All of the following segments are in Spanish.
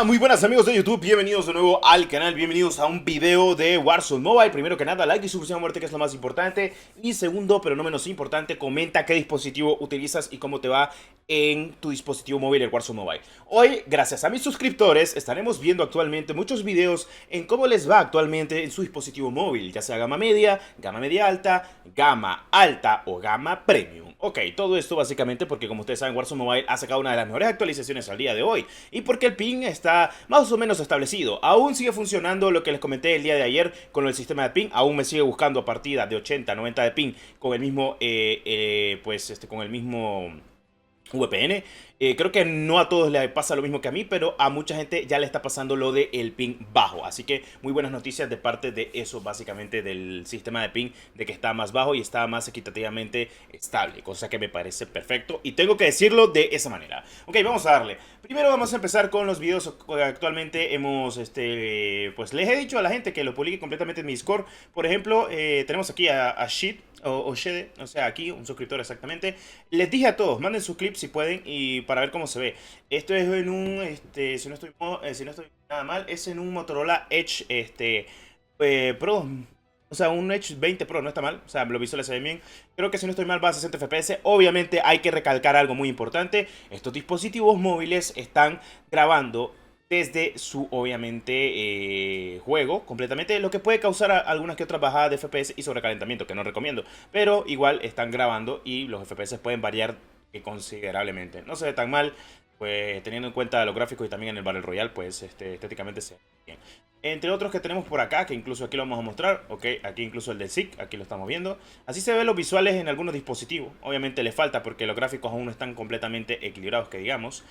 Muy buenas amigos de YouTube, bienvenidos de nuevo al canal, bienvenidos a un video de Warzone Mobile. Primero que nada, like y suscripción a muerte, que es lo más importante. Y segundo, pero no menos importante, comenta qué dispositivo utilizas y cómo te va en tu dispositivo móvil el Warzone Mobile. Hoy, gracias a mis suscriptores, estaremos viendo actualmente muchos videos en cómo les va actualmente en su dispositivo móvil, ya sea gama media alta o gama premium. Ok, todo esto básicamente porque, como ustedes saben, Warzone Mobile ha sacado una de las mejores actualizaciones al día de hoy y porque el ping está más o menos establecido. Aún sigue funcionando lo que les comenté el día de ayer con el sistema de ping. Aún me sigue buscando a partir de 80, 90 de ping con el mismo, con el mismo VPN. Creo que no a todos les pasa lo mismo que a mí, pero a mucha gente ya le está pasando lo de el ping bajo. Así que muy buenas noticias de parte de eso, básicamente del sistema de ping, de que está más bajo y está más equitativamente estable, cosa que me parece perfecto y tengo que decirlo de esa manera. Ok, vamos a darle. Primero vamos a empezar con los videos que actualmente hemos, pues les he dicho a la gente que lo publique completamente en mi Discord. Por ejemplo, tenemos aquí a Shit o Shede, o sea, aquí un suscriptor exactamente. Les dije a todos, manden sus clips si pueden y para ver cómo se ve. Esto es en un, si no estoy nada mal, es en un Motorola Edge, Pro. O sea, un Edge 20 Pro, no está mal. O sea, los visuales se ven bien. Creo que si no estoy mal va a 60 FPS. Obviamente hay que recalcar algo muy importante. Estos dispositivos móviles están grabando desde su, obviamente, juego completamente, lo que puede causar algunas que otras bajadas de FPS y sobrecalentamiento, que no recomiendo. Pero igual están grabando y los FPS pueden variar considerablemente. No se ve tan mal, pues teniendo en cuenta los gráficos y también en el Battle Royale, pues estéticamente se ve bien. Entre otros que tenemos por acá, que incluso aquí lo vamos a mostrar, ok, aquí incluso el de SIG, aquí lo estamos viendo. Así se ven los visuales en algunos dispositivos. Obviamente le falta porque los gráficos aún no están completamente equilibrados, que digamos.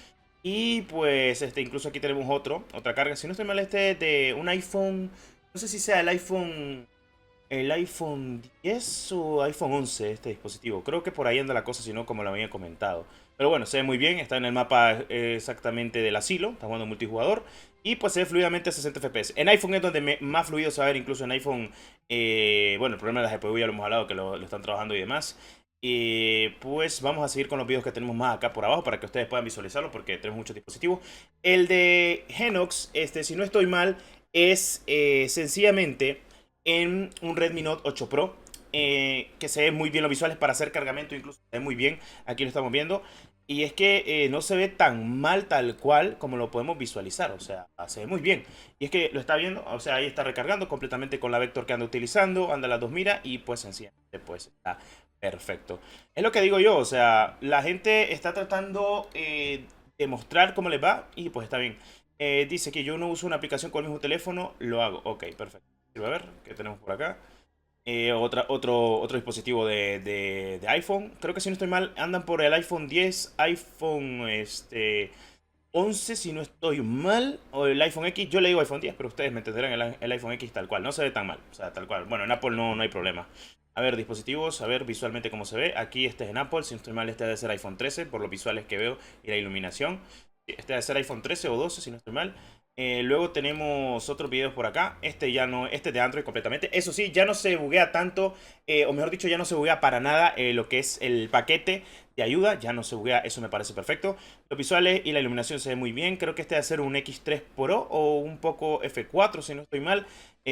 Y pues incluso aquí tenemos otra carga. Si no estoy mal, de un iPhone. No sé si sea el iPhone 10 o iPhone 11 este dispositivo. Creo que por ahí anda la cosa, si no, como lo había comentado. Pero bueno, se ve muy bien, está en el mapa exactamente del asilo, está jugando multijugador. Y pues se ve fluidamente a 60 FPS. En iPhone es donde más fluido se va a ver, incluso en iPhone. Bueno, el problema de la GPU ya lo hemos hablado, que lo están trabajando y demás. Pues vamos a seguir con los videos que tenemos más acá por abajo para que ustedes puedan visualizarlo porque tenemos muchos dispositivos. El de Genox, si no estoy mal, es sencillamente en un Redmi Note 8 Pro, que se ve muy bien los visuales para hacer cargamento, incluso se ve muy bien, aquí lo estamos viendo. Y es que no se ve tan mal tal cual como lo podemos visualizar, o sea, se ve muy bien. Y es que lo está viendo, o sea, ahí está recargando completamente con la vector que anda utilizando, anda las dos miras y pues sencillamente pues está perfecto. Es lo que digo yo, o sea, la gente está tratando de mostrar cómo les va y pues está bien. Dice que yo no uso una aplicación con el mismo teléfono, lo hago. Ok, perfecto. A ver, ¿qué tenemos por acá? Otro dispositivo de iPhone. Creo que si no estoy mal, andan por el iPhone 10, iPhone 11, si no estoy mal, o el iPhone X. Yo le digo iPhone 10, pero ustedes me entenderán el iPhone X tal cual. No se ve tan mal, o sea, tal cual. Bueno, en Apple no hay problema. A ver, dispositivos, a ver visualmente cómo se ve. Aquí este es en Apple, si no estoy mal, este debe ser iPhone 13, por los visuales que veo y la iluminación. Este debe ser iPhone 13 o 12, si no estoy mal. Luego tenemos otros videos por acá. Este ya no, este es de Android completamente. Eso sí, ya no se buguea tanto, o mejor dicho, ya no se buguea para nada lo que es el paquete de ayuda. Ya no se buguea, eso me parece perfecto. Los visuales y la iluminación se ven muy bien. Creo que este debe ser un X3 Pro o un Poco F4, si no estoy mal.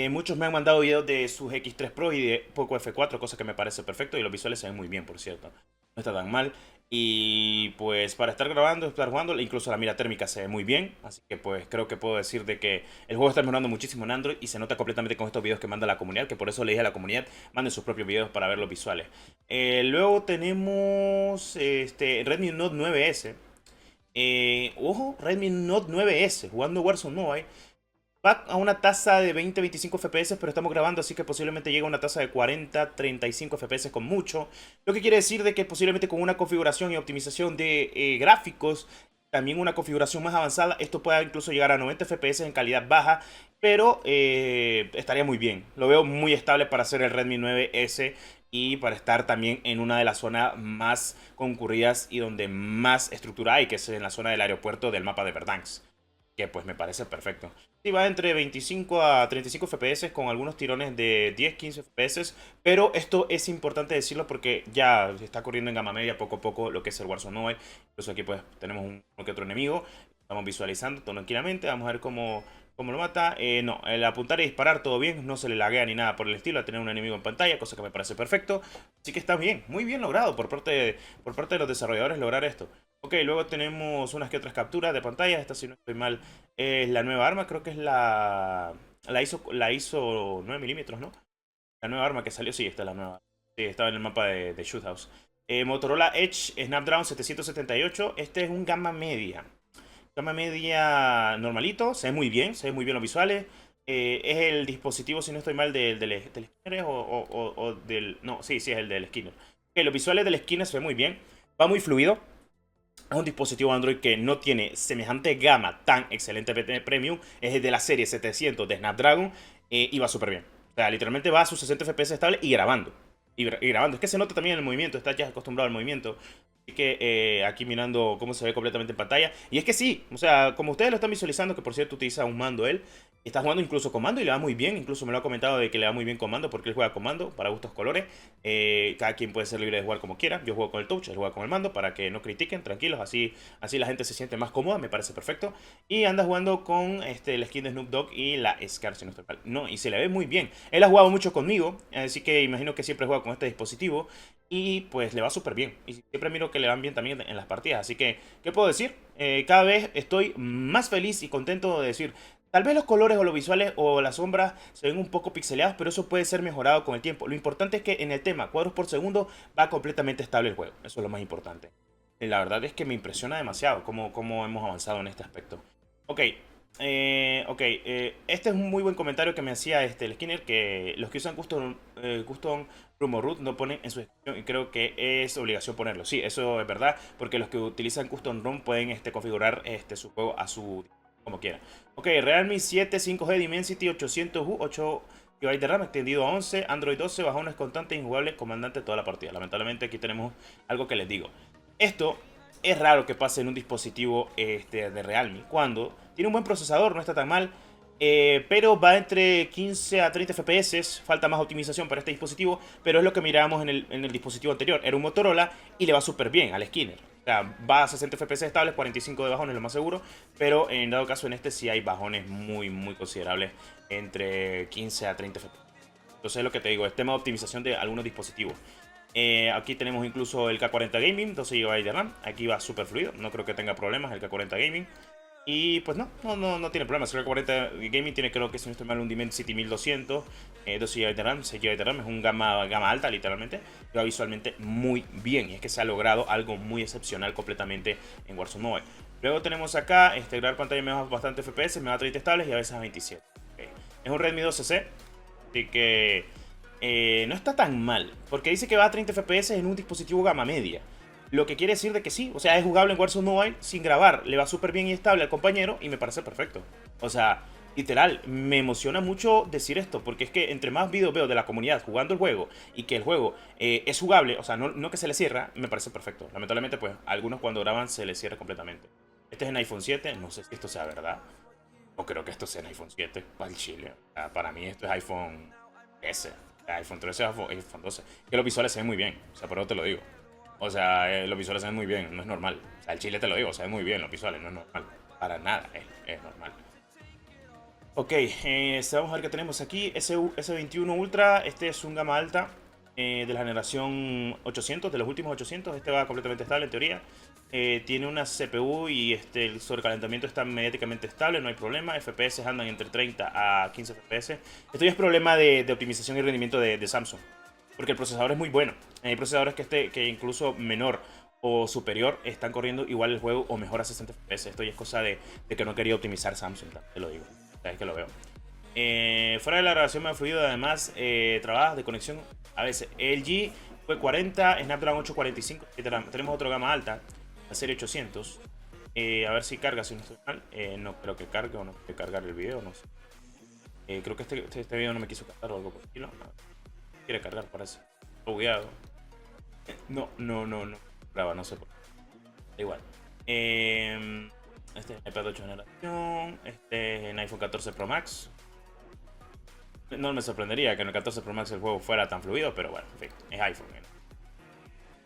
Muchos me han mandado videos de sus X3 Pro y de Poco F4, cosa que me parece perfecto. Y los visuales se ven muy bien, por cierto. No está tan mal. Y pues para estar grabando, estar jugando, incluso la mira térmica se ve muy bien. Así que pues creo que puedo decir de que el juego está mejorando muchísimo en Android y se nota completamente con estos videos que manda la comunidad, que por eso le dije a la comunidad, manden sus propios videos para ver los visuales. Luego tenemos Redmi Note 9S. Ojo, Redmi Note 9S, jugando Warzone Mobile. Va a una tasa de 20-25 FPS, pero estamos grabando, así que posiblemente llegue a una tasa de 40-35 FPS con mucho. Lo que quiere decir de que posiblemente con una configuración y optimización de gráficos, también una configuración más avanzada, esto pueda incluso llegar a 90 FPS en calidad baja, pero estaría muy bien. Lo veo muy estable para hacer el Redmi 9S y para estar también en una de las zonas más concurridas y donde más estructura hay, que es en la zona del aeropuerto del mapa de Verdansk, que pues me parece perfecto. Sí, va entre 25 a 35 FPS con algunos tirones de 10-15 FPS, pero esto es importante decirlo porque ya se está corriendo en gama media poco a poco lo que es el Warzone Mobile. Incluso aquí pues tenemos uno que otro enemigo. Estamos visualizando tranquilamente. Vamos a ver cómo lo mata. No, el apuntar y disparar todo bien. No se le laguea ni nada por el estilo a tener un enemigo en pantalla, cosa que me parece perfecto. Así que está bien, muy bien logrado por parte de los desarrolladores lograr esto. Ok, luego tenemos unas que otras capturas de pantalla. Esta, si no estoy mal, es la nueva arma. Creo que es la ISO 9 milímetros, ¿no? La nueva arma que salió. Sí, esta es la nueva. Sí, estaba en el mapa de Shoot House. Motorola Edge Snapdragon 778. Este es un gama media. Gama media normalito. Se ve muy bien los visuales. Es el dispositivo, si no estoy mal, del Skinner o del... No, sí, es el del Skinner. Ok, los visuales del Skinner se ven muy bien. Va muy fluido. Es un dispositivo Android que no tiene semejante gama tan excelente premium. Es de la serie 700 de Snapdragon y va súper bien. O sea, literalmente va a sus 60 FPS estable y grabando. Y grabando. Es que se nota también el movimiento. Está ya acostumbrado al movimiento. Así que aquí mirando cómo se ve completamente en pantalla. Y es que sí, o sea, como ustedes lo están visualizando, que por cierto utiliza un mando él. Está jugando incluso con mando y le va muy bien. Incluso me lo ha comentado de que le va muy bien con mando porque él juega con mando para gustos colores. Cada quien puede ser libre de jugar como quiera. Yo juego con el touch, él juega con el mando para que no critiquen, tranquilos. Así la gente se siente más cómoda, me parece perfecto. Y anda jugando con el skin de Snoop Dogg y la Scar, si no estoy mal. No, y se le ve muy bien. Él ha jugado mucho conmigo, así que imagino que siempre juega con este dispositivo. Y pues le va súper bien. Y siempre miro que le van bien también en las partidas. Así que, ¿qué puedo decir? Cada vez estoy más feliz y contento de decir... Tal vez los colores o los visuales o las sombras se ven un poco pixeleados, pero eso puede ser mejorado con el tiempo. Lo importante es que en el tema cuadros por segundo va completamente estable el juego. Eso es lo más importante. La verdad es que me impresiona demasiado cómo hemos avanzado en este aspecto. Ok, este es un muy buen comentario que me hacía el Skinner, que los que usan Custom Room o Root no ponen en su descripción y creo que es obligación ponerlo. Sí, eso es verdad, porque los que utilizan Custom Room pueden configurar su juego a su como quieran. Ok, Realme 7 5G Dimensity 800U, 8 GB de RAM, extendido a 11, Android 12, bajones constantes, injugables, comandante toda la partida. Lamentablemente aquí tenemos algo que les digo. Esto es raro que pase en un dispositivo de Realme, cuando tiene un buen procesador, no está tan mal, pero va entre 15 a 30 FPS, falta más optimización para este dispositivo, pero es lo que mirábamos en el dispositivo anterior. Era un Motorola y le va súper bien al Skinner. O sea, va a 60 FPS estables, 45 de bajones, lo más seguro. Pero en dado caso, en este sí hay bajones muy, muy considerables. Entre 15 a 30 FPS. Entonces es lo que te digo, es tema de optimización de algunos dispositivos. Aquí tenemos incluso el K40 Gaming, 12 GB de RAM. Aquí va súper fluido, no creo que tenga problemas el K40 Gaming. Y pues no tiene problemas. El K40 Gaming tiene, creo que si no estoy mal, un Dimensity 1200, 12 GB de RAM, 6 GB de RAM. Es un gama alta, literalmente. Y va visualmente muy bien. Y es que se ha logrado algo muy excepcional completamente en Warzone Mobile. Luego tenemos acá, grabar pantalla me da bastante FPS, me da 30 estables y a veces a 27. Okay. Es un Redmi 12C, así que no está tan mal. Porque dice que va a 30 FPS en un dispositivo gama media. Lo que quiere decir de que sí, o sea, es jugable en Warzone Mobile sin grabar, le va súper bien y estable al compañero y me parece perfecto. O sea, literal, me emociona mucho decir esto, porque es que entre más videos veo de la comunidad jugando el juego y que el juego es jugable, o sea, no que se le cierra, me parece perfecto. Lamentablemente, pues, a algunos cuando graban se les cierra completamente. Este es en iPhone 7, no sé si esto sea verdad, o creo que esto sea en iPhone 7, para el chile. O sea, para mí esto es iPhone S, iPhone 13, iPhone 12, que los visuales se ven muy bien, o sea, por eso te lo digo. O sea, los visuales se ven muy bien, no es normal. O sea, el chile te lo digo, se ven muy bien los visuales, no es normal. Para nada es normal. Ok, vamos a ver qué tenemos aquí. S21 Ultra, este es un gama alta de la generación 800, de los últimos 800. Este va completamente estable en teoría. Tiene una CPU y el sobrecalentamiento está mediáticamente estable, no hay problema. FPS andan entre 30 a 15 FPS. Esto ya es problema de optimización y rendimiento de Samsung. Porque el procesador es muy bueno. Hay procesadores que incluso menor o superior están corriendo igual el juego o mejor a 60 FPS. Esto ya es cosa de que no quería optimizar Samsung, te lo digo. Es que lo veo. Fuera de la grabación me ha fluido, además trabajas de conexión a veces. LG fue 40, Snapdragon 845. Tenemos otro gama alta, la serie 800. A ver si carga, si no estoy mal. No creo que cargue o no quiere cargar el video, no sé. Creo que este video no me quiso cargar o algo por el estilo. No. Quiere cargar, parece. Bugueado. No. Graba, no sé por qué. Da igual. Este es iPad 8 generación. Este es en iPhone 14 Pro Max. No me sorprendería que en el 14 Pro Max el juego fuera tan fluido, pero bueno, en fin, es iPhone.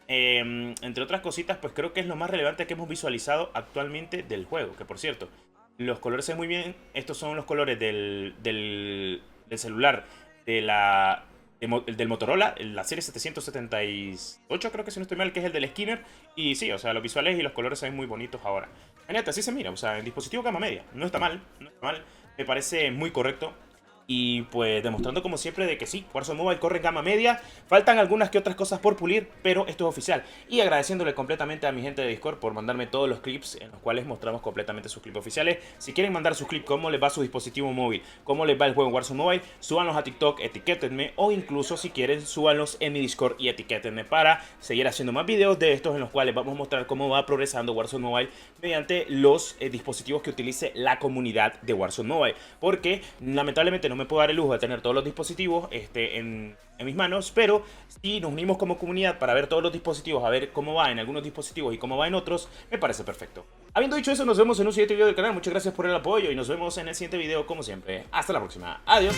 entre otras cositas, pues creo que es lo más relevante que hemos visualizado actualmente del juego. Que por cierto, los colores se ven muy bien. Estos son los colores del celular del Motorola, la serie 778, creo que si no estoy mal, que es el del Skinner. Y sí, o sea, los visuales y los colores se ven muy bonitos ahora. Genial, así se mira, o sea, en dispositivo gama media. No está mal, no está mal. Me parece muy correcto. Y pues demostrando como siempre de que sí, Warzone Mobile corre en gama media. Faltan algunas que otras cosas por pulir, pero esto es oficial. Y agradeciéndole completamente a mi gente de Discord por mandarme todos los clips en los cuales mostramos completamente sus clips oficiales. Si quieren mandar sus clips, cómo les va su dispositivo móvil, cómo les va el juego en Warzone Mobile, súbanlos a TikTok, etiquétenme. O incluso si quieren, súbanlos en mi Discord y etiquétenme para seguir haciendo más videos de estos en los cuales vamos a mostrar cómo va progresando Warzone Mobile mediante los dispositivos que utilice la comunidad de Warzone Mobile. Porque lamentablemente no me puedo dar el lujo de tener todos los dispositivos en mis manos, pero si nos unimos como comunidad para ver todos los dispositivos, a ver cómo va en algunos dispositivos y cómo va en otros, me parece perfecto. Habiendo dicho eso, nos vemos en un siguiente video del canal. Muchas gracias por el apoyo y nos vemos en el siguiente video como siempre. Hasta la próxima. Adiós.